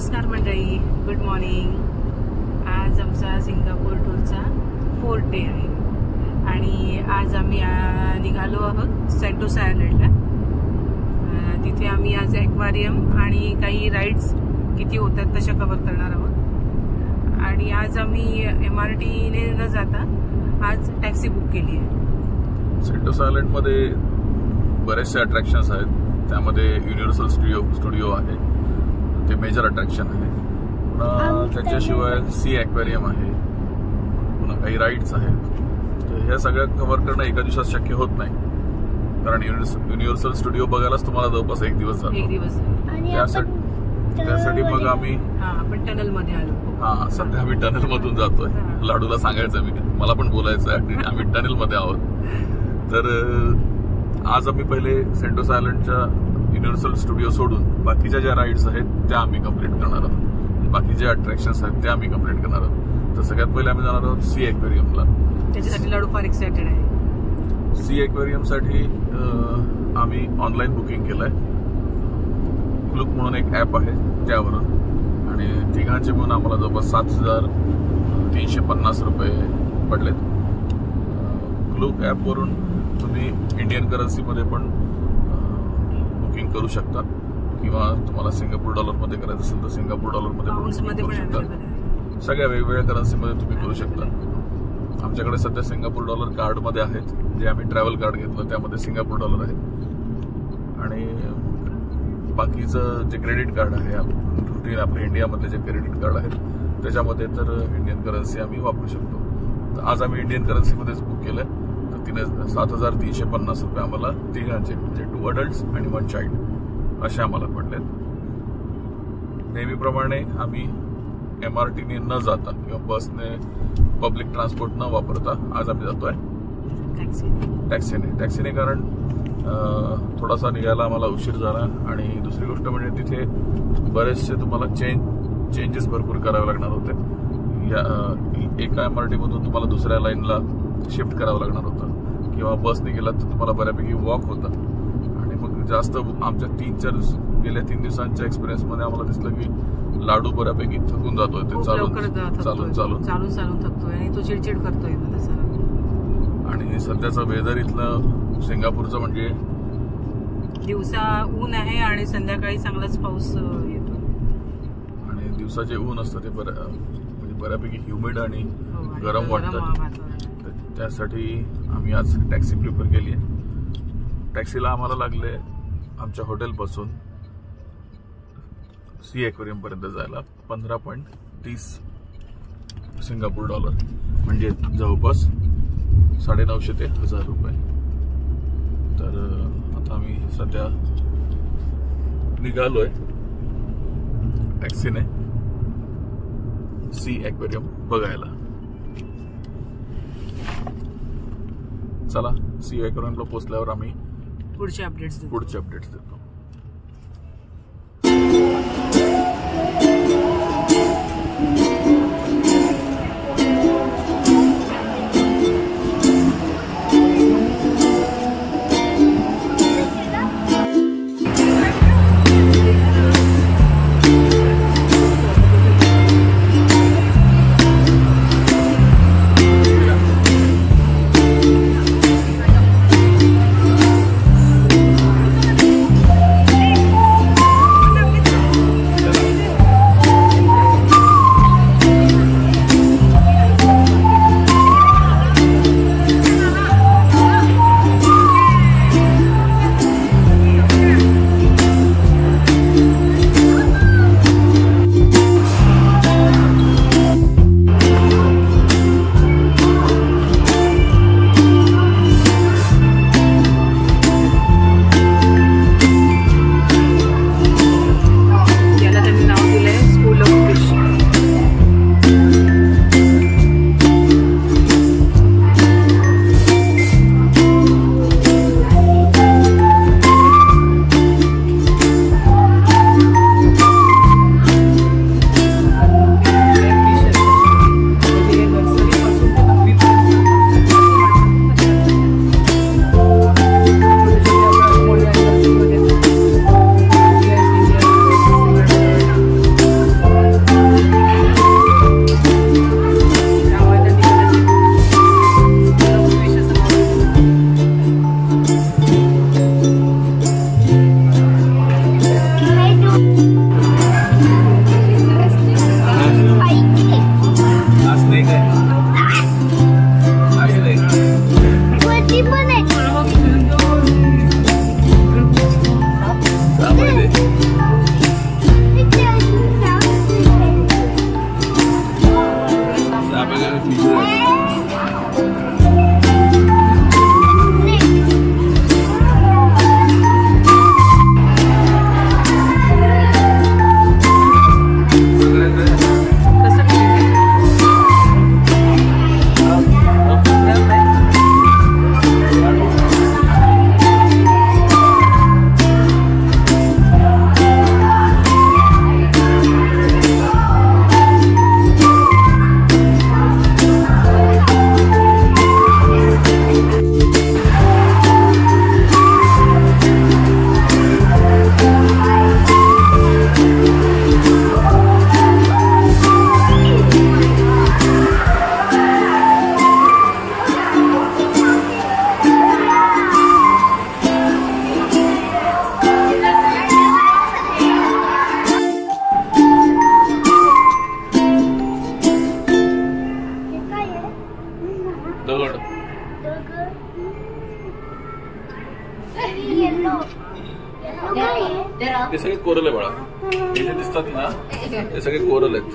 नमस्कार मंडळी, good morning. आज आमचा सिंगापूर टूरचा 4th डे आहे आणि आज आम्ही निघालो आहोत सेंटोसा आयलंडला। तिथे आम्ही आज ॲक्वेरियम आणि काही राईड्स किती होतात तशा कव्हर करणार आहोत। आणि आज आम्ही MRTने न जाता आज टॅक्सी बुक केली आहे। सेंटोसा आयलंडमध्ये बरेचसे अट्रॅक्शन्स आहेत, त्यामध्ये युनिव्हर्सल स्टुडिओ आहे, ते मेजर अट्रॅक्शन आहे। पुन्हा त्याच्याशिवाय सी ॲक्वेरियम आहे, पुन्हा काही राईड्स आहेत। तर ह्या सगळ्या कव्हर करणं एका दिवसात शक्य होत नाही, कारण युनिव्हर्सल स्टुडिओ बघायलाच तुम्हाला जवळपास एक दिवस जातो। त्यासाठी मग आम्ही आपण टनल मध्ये आलो। सध्या आम्ही टनल मधून जातोय। लाडूला सांगायचं मला पण बोलायचं आहे, आम्ही टनल मध्ये आहोत। तर आज आम्ही पहिले सेंटोसा आयलंडच्या युनिव्हर्सल स्टुडिओ सोडून बाकीच्या ज्या राईड्स आहेत त्या आम्ही कंप्लीट करणार आहोत, बाकी जे अट्रॅक्शन्स आहेत त्या आम्ही कंप्लीट करणार आहोत। तर सगळ्यात पहिले आम्ही जाणार आहोत सी ॲक्वेरियमला। त्याच्यासाठी लाडू फार एक्सायटेड आहे। सी ॲक्वेरियमसाठी आम्ही ऑनलाईन बुकिंग केलंय। क्लूक म्हणून एक ॲप आहे त्यावरून, आणि तिघांचे म्हणून आम्हाला जवळपास 7,350 रुपये पडलेत। क्लूक ॲपवरून तुम्ही इंडियन करन्सीमध्ये पण बुकिंग करू शकता, किंवा तुम्हाला सिंगापूर डॉलरमध्ये करायचं असेल तर सिंगापूर डॉलरमध्ये पण करू शकता। सगळ्या वेगवेगळ्या करन्सीमध्ये तुम्ही करू शकता। आमच्याकडे सध्या सिंगापूर डॉलर कार्डमध्ये आहेत, जे आम्ही ट्रॅव्हल कार्ड घेतलं त्यामध्ये सिंगापूर डॉलर आहे, आणि बाकीचं जे क्रेडिट कार्ड आहे रुटीन आपल्या इंडियामधले जे क्रेडिट कार्ड आहेत त्याच्यामध्ये तर इंडियन करन्सी आम्ही वापरू शकतो। तर आज आम्ही इंडियन करन्सीमध्येच बुक केलंय। तर तिने 7,350 रुपये आम्हाला तिघांचे, म्हणजे 2 अडल्ट्स आणि 1 चाइल्ड असे आम्हाला पडलेत। नेहमीप्रमाणे आम्ही MRTने न जाता किंवा बसने, पब्लिक ट्रान्सपोर्ट न वापरता आज आम्ही जातोय टॅक्सीने, कारण थोडासा निघायला आम्हाला उशीर झाला, आणि दुसरी गोष्ट म्हणजे तिथे बरेचसे तुम्हाला चेंजेस भरपूर करावे लागणार होते। एका MRT मधून तुम्हाला दुसऱ्या लाईनला शिफ्ट करावं लागणार होतं, किंवा बसने गेलात तर तुम्हाला बऱ्यापैकी वॉक होतं। आणि मग जास्त आमच्या गेल्या 3 दिवसांच्या एक्सपिरियन्समध्ये आम्हाला दिसलं की लाडू बऱ्यापैकी थकून जातोय, ते चालून थकतोय आणि तो चिडचिड करतोय। आणि सध्याचं वेदर इथलं सिंगापूरचं म्हणजे दिवसा ऊन आहे आणि संध्याकाळी चांगलाच पाऊस येतो, आणि दिवसाचे ऊन असतं ते म्हणजे बऱ्यापैकी ह्युमिड आणि गरम वाटतं। त्यासाठी आम्ही आज टॅक्सी प्रिफर केली आहे। टॅक्सीला आम्हाला लागले आमच्या हॉटेलपासून सी ॲक्वेरियम पर्यंत जायला 15.30 सिंगापूर डॉलर, म्हणजे जवळपास 950 ते 1,000 रुपये। तर आता आम्ही सध्या निघालोय टॅक्सीने सी ॲक्वेरियम बघायला। चला, सी ॲक्वेरियमला पोहोचल्यावर आम्ही पुढचे अपडेट्स देतो। हे जे दिसतात ना ते सगळे कोरल आहेत.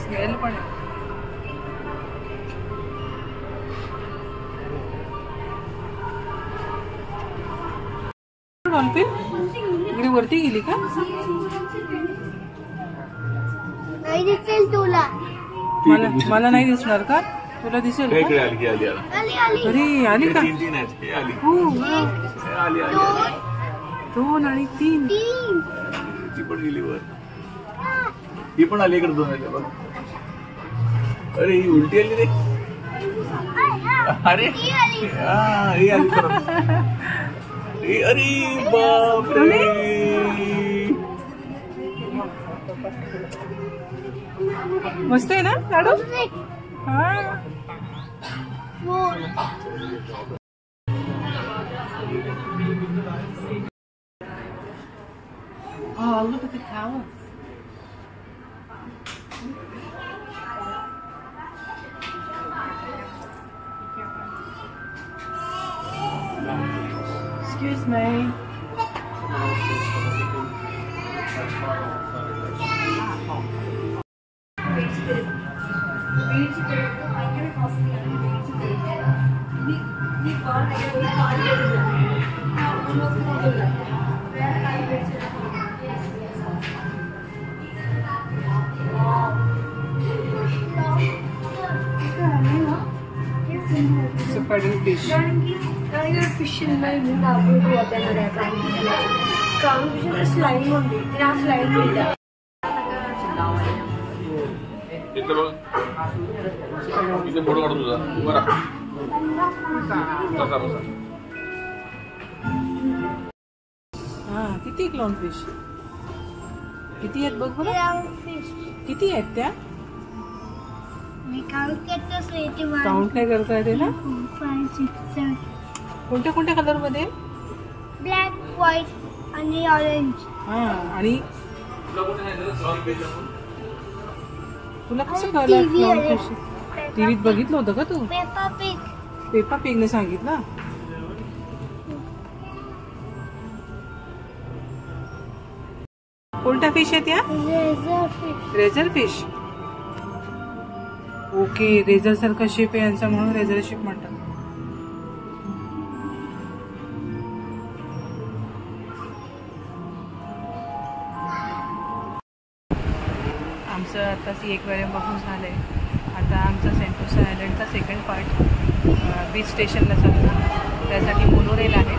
स्मेल पण आहे. डॉल्फिन इकडे वरती गेली का? तुला मला नाही दिसणार का? तुला दिसेल का? अरे आली का? 2 आणि 3 ती पण गेली वर. ही पण आली इकडे 2 आली बघ. अरे ही उलटी आली रे. अरे ही आली परत. अरे बापरे. मस्त आहे ना लाडू? Oh, look at the cow. Excuse me. It's a paddle fish. fish in my slime on it. Slime इथे बघ. इथे फोटो काढ तुझा. बरा बसा बसा. किती क्लाउन फिश? किती आहेत बघ बरं. किती आहेत त्या? मी काउंट करतो. काउंट काय करता येते ना? 5, 6, 7. कोणत्या कोणत्या कलर मध्ये? ब्लॅक, व्हाईट आणि ऑरेंज. आणि तुला कसं कळलं क्लाउन फिश? टीव्हीत बघितलं होतं का तू? Peppa Pig. पेपा पिगने सांगितलं. कोणत्या फिश आहेत या? Razor fish. ओके, रेझर सारखा शेप आहे यांचा म्हणून रेझर शेप म्हणतात. आमचं आताच एक्वेरियम बघून झालंय. आता आमचा सेंटोसा आयलंडचा सेकंड पार्ट बीच स्टेशनला चालतो. त्यासाठी मोनोरेल आहे.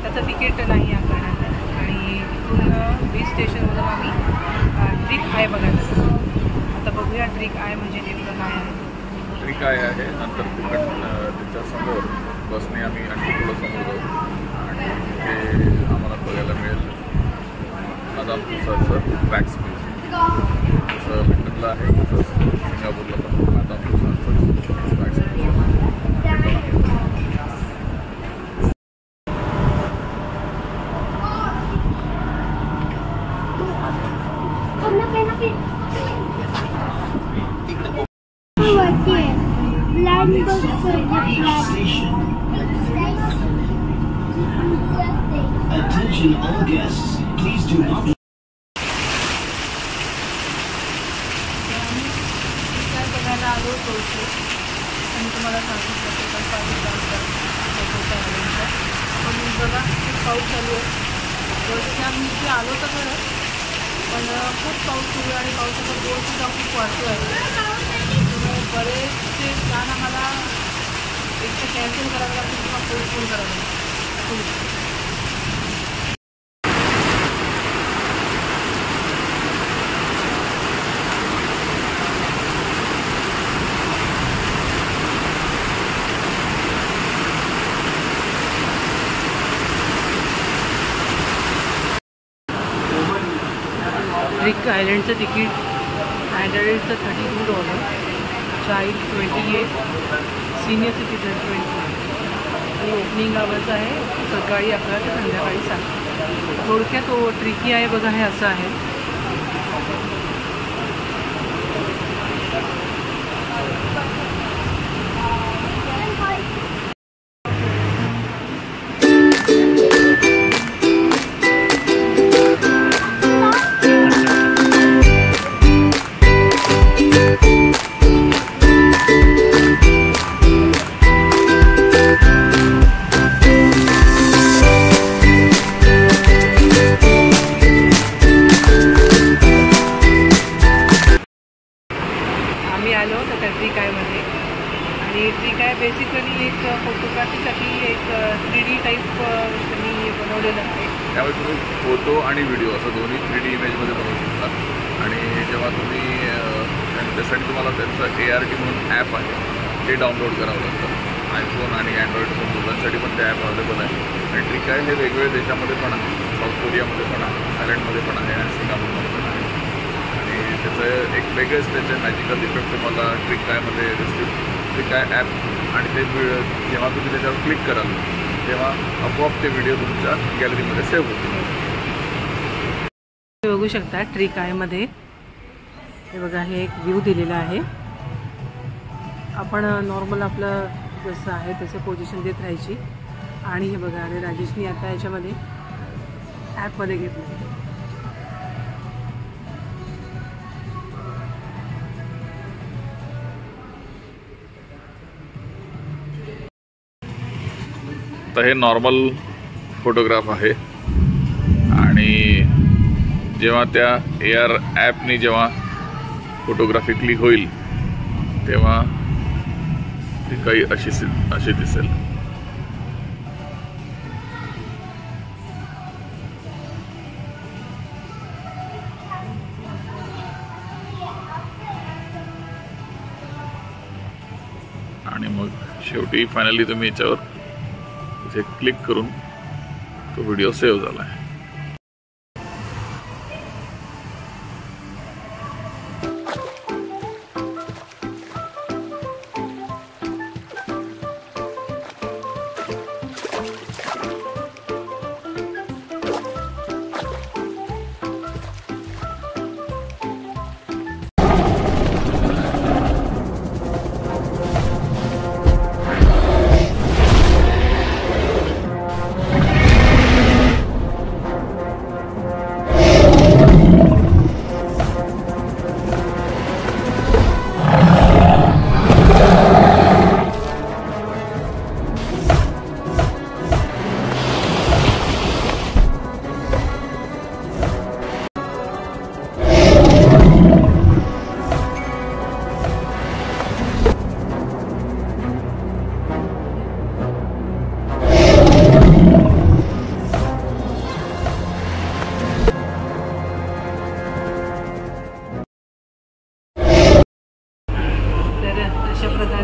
त्याचं तिकीट नाही आमच्याकडे आणि इथून बीच स्टेशनमधून आम्ही ट्रिक आय बघायला जातो. आता बघूया ट्रिक आय म्हणजे नेमकं काय आहे. ट्रिक आय आहे. नंतर त्याच्या समोर बसने आम्ही आणखी थोडं समोर जाऊ आणि तिथे आम्हाला बघायला मिळेल मदाम तुसाचं बॅक स्पेस. जसं लंडनला आहे तसंच सिंगापूरला पण मदाम तुसाचं back space. Attention all guests, please do not. बघायला आलो टोलचे आणि तुम्हाला सांगितलं ते पण पाहिजे पण बघा खूप पाऊस चालू आहे. वर्षी आम्ही इथे आलो तर खरं पण खूप पाऊस सुरू आहे आणि पावसाचा जोरसुद्धा खूप वाढतो आहे. त्यामुळे बरेचसे प्लॅन आम्हाला एक तर कॅन्सल करावं लागतं किंवा पोस्टपोन करावं लागतं. ट्रिक आयलंडचं तिकीट ॲडल्टचं $32, चाइल्ड 28, सिनियर सिटीजन 20 आणि ओपनिंग आवर्स आहे सकाळी 11 ते संध्याकाळी 7. थोडक्यात तो ट्रिकी आहे बघा. हे असं आहे. आणि ट्रिक आहे बेसिकली एक फोटोग्राफीसाठी एक 3D टाईप त्यांनी बनवलेलं आहे. त्यामुळे तुम्ही फोटो आणि व्हिडिओ असं दोन्ही 3D इमेजमध्ये बनवू शकता. आणि जेव्हा तुम्ही त्यासाठी तुम्हाला त्यांचं ART म्हणून ॲप आहे ते डाउनलोड करावं लागतं. आयफोन आणि अँड्रॉइड फोन दोघांसाठी पण ते ॲप अवेलेबल आहे. आणि ट्रिक आहे हे वेगवेगळ्या देशामध्ये पण आहे. साऊथ कोरियामध्ये पण आहे, थायलंडमध्ये पण आहे आणि सिंगापूरमध्ये पण आहे. आणि त्याचं एक वेगळेच त्याचे मॅजिकल इफेक्ट तुम्हाला ट्रिक आयमध्ये दिसतील. ट्रिक आय ॲप आणि ते जेव्हा तुम्ही त्याच्यावर क्लिक कराल तेव्हा आपोआप ते व्हिडिओ तुमच्या गॅलरीमध्ये सेव्ह होतील. बघू शकता ट्रिक आयमध्ये हे बघा, हे एक व्ह्यू दिलेला आहे. आपण नॉर्मल आपलं जसं आहे तसं पोझिशन देत राहायची. आणि हे बघा, आणि राजेशनी आता याच्यामध्ये ॲपमध्ये घेतलं. तर हे नॉर्मल फोटोग्राफ आहे आणि जेव्हा त्या AR ॲपनी जेव्हा फोटोग्राफी क्लिक होईल तेव्हा ती काही अशी दिसेल. आणि मग शेवटी फायनली तुम्ही याच्यावर इथे क्लिक करून तो व्हिडिओ सेव्ह झाला आहे.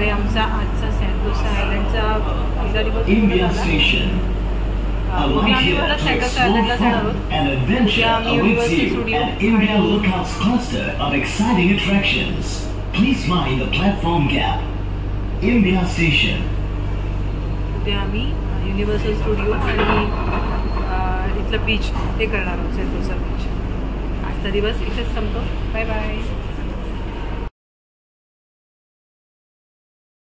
आमचा आजचा सेंटोसा आयलंडचा India Station. आम्ही सेंटोसा आयलंडला जाणार आहोत. An adventure awaits you at India Lookouts cluster of exciting attractions. Please mind the platform gap. India Station. उद्या आम्ही युनिव्हर्सल स्टुडिओ आणि इथलं बीच हे करणार आहोत, सेंटोसा बीच. आजचा दिवस इथेच संपतो. Bye bye.